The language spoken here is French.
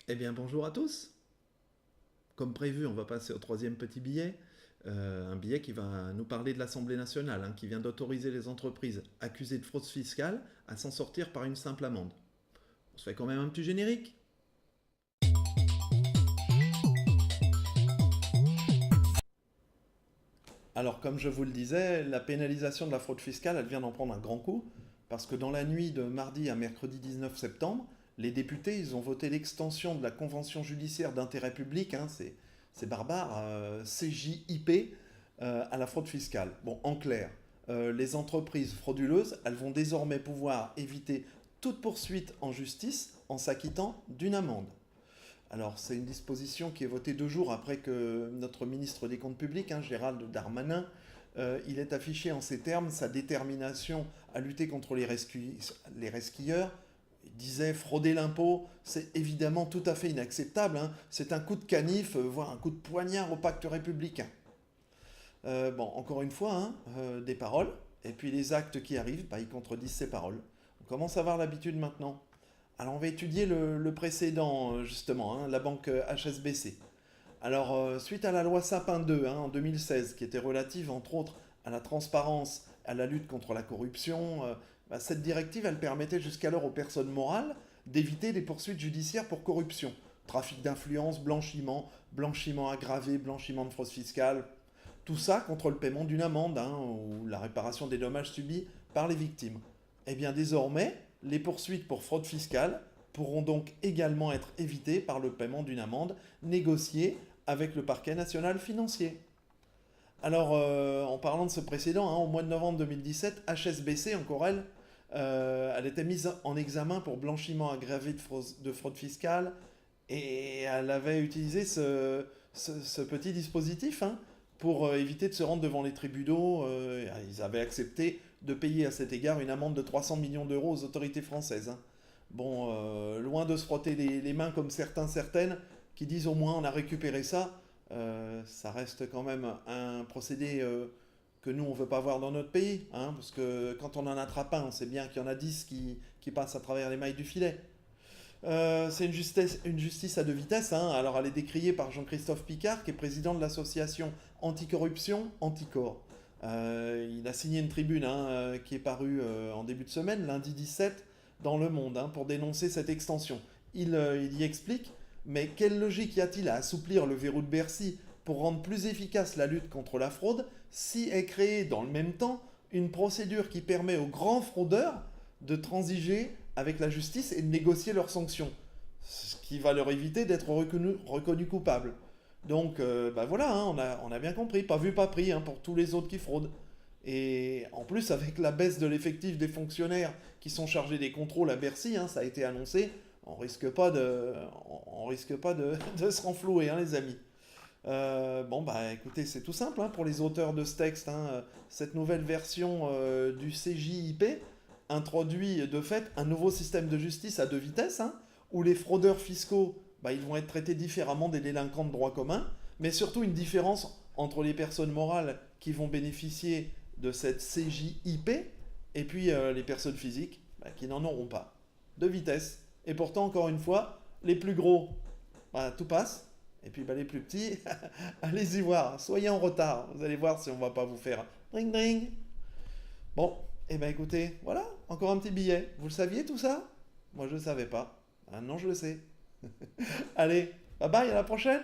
Eh bien, bonjour à tous. Comme prévu, on va passer au troisième petit billet. Un billet qui va nous parler de l'Assemblée nationale, hein, qui vient d'autoriser les entreprises accusées de fraude fiscale à s'en sortir par une simple amende. On se fait quand même un petit générique. Alors, comme je vous le disais, la pénalisation de la fraude fiscale, elle vient d'en prendre un grand coup, parce que dans la nuit de mardi à mercredi 19 septembre, les députés, ils ont voté l'extension de la convention judiciaire d'intérêt public, hein, c'est barbare, CJIP, à la fraude fiscale. Bon, en clair, les entreprises frauduleuses, elles vont désormais pouvoir éviter toute poursuite en justice en s'acquittant d'une amende. Alors, c'est une disposition qui est votée 2 jours après que notre ministre des Comptes publics, hein, Gérald Darmanin, il ait affiché en ces termes sa détermination à lutter contre les resquilleurs. Il disait frauder l'impôt, c'est évidemment tout à fait inacceptable, hein. C'est un coup de canif, voire un coup de poignard au pacte républicain. Bon, encore une fois, hein, des paroles, et puis les actes qui arrivent, bah, ils contredisent ces paroles. On commence à avoir l'habitude maintenant. Alors on va étudier le précédent, justement, hein, la banque HSBC. Alors, suite à la loi Sapin 2 hein, en 2016, qui était relative entre autres à la transparence, à la lutte contre la corruption, bah, cette directive, elle permettait jusqu'alors aux personnes morales d'éviter les poursuites judiciaires pour corruption. Trafic d'influence, blanchiment, blanchiment aggravé, blanchiment de fraude fiscale. Tout ça contre le paiement d'une amende hein, ou la réparation des dommages subis par les victimes. Eh bien désormais, les poursuites pour fraude fiscale pourront donc également être évitées par le paiement d'une amende négociée avec le parquet national financier. Alors, en parlant de ce précédent, hein, au mois de novembre 2017, HSBC, encore elle, elle était mise en examen pour blanchiment aggravé de fraude fiscale et elle avait utilisé ce petit dispositif hein, pour éviter de se rendre devant les tribunaux. Ils avaient accepté de payer à cet égard une amende de 300 millions d'euros aux autorités françaises. Hein. Bon, loin de se frotter les mains comme certaines, qui disent au moins on a récupéré ça, ça reste quand même un procédé que nous on veut pas voir dans notre pays, hein, parce que quand on en attrape un, on sait bien qu'il y en a 10 qui passent à travers les mailles du filet. C'est une justice à deux vitesses. Hein. Alors, elle est décriée par Jean-Christophe Picard, qui est président de l'association anticorruption Anticor. Il a signé une tribune hein, qui est parue en début de semaine, lundi 17, dans Le Monde, hein, pour dénoncer cette extension. Il y explique, mais quelle logique y a-t-il à assouplir le verrou de Bercy pour rendre plus efficace la lutte contre la fraude si est créée dans le même temps une procédure qui permet aux grands fraudeurs de transiger avec la justice et de négocier leurs sanctions, ce qui va leur éviter d'être reconnus coupables. Donc, bah voilà, hein, on a bien compris, pas vu, pas pris hein, pour tous les autres qui fraudent. Et en plus, avec la baisse de l'effectif des fonctionnaires qui sont chargés des contrôles à Bercy, hein, ça a été annoncé, on risque pas de se renflouer, hein, les amis. Bon, bah écoutez, c'est tout simple hein, pour les auteurs de ce texte. Hein, cette nouvelle version du CJIP introduit de fait un nouveau système de justice à deux vitesses, hein, où les fraudeurs fiscaux bah, ils vont être traités différemment des délinquants de droit commun, mais surtout une différence entre les personnes morales qui vont bénéficier de cette CJIP et puis les personnes physiques bah, qui n'en auront pas. Deux vitesses. Et pourtant, encore une fois, les plus gros, bah, tout passe. Et puis bah, les plus petits, allez-y voir, soyez en retard. Vous allez voir si on va pas vous faire dring dring. Bon, et ben écoutez, voilà, encore un petit billet. Vous le saviez tout ça? Moi je ne savais pas. Maintenant je le sais. Allez, bye bye, à la prochaine.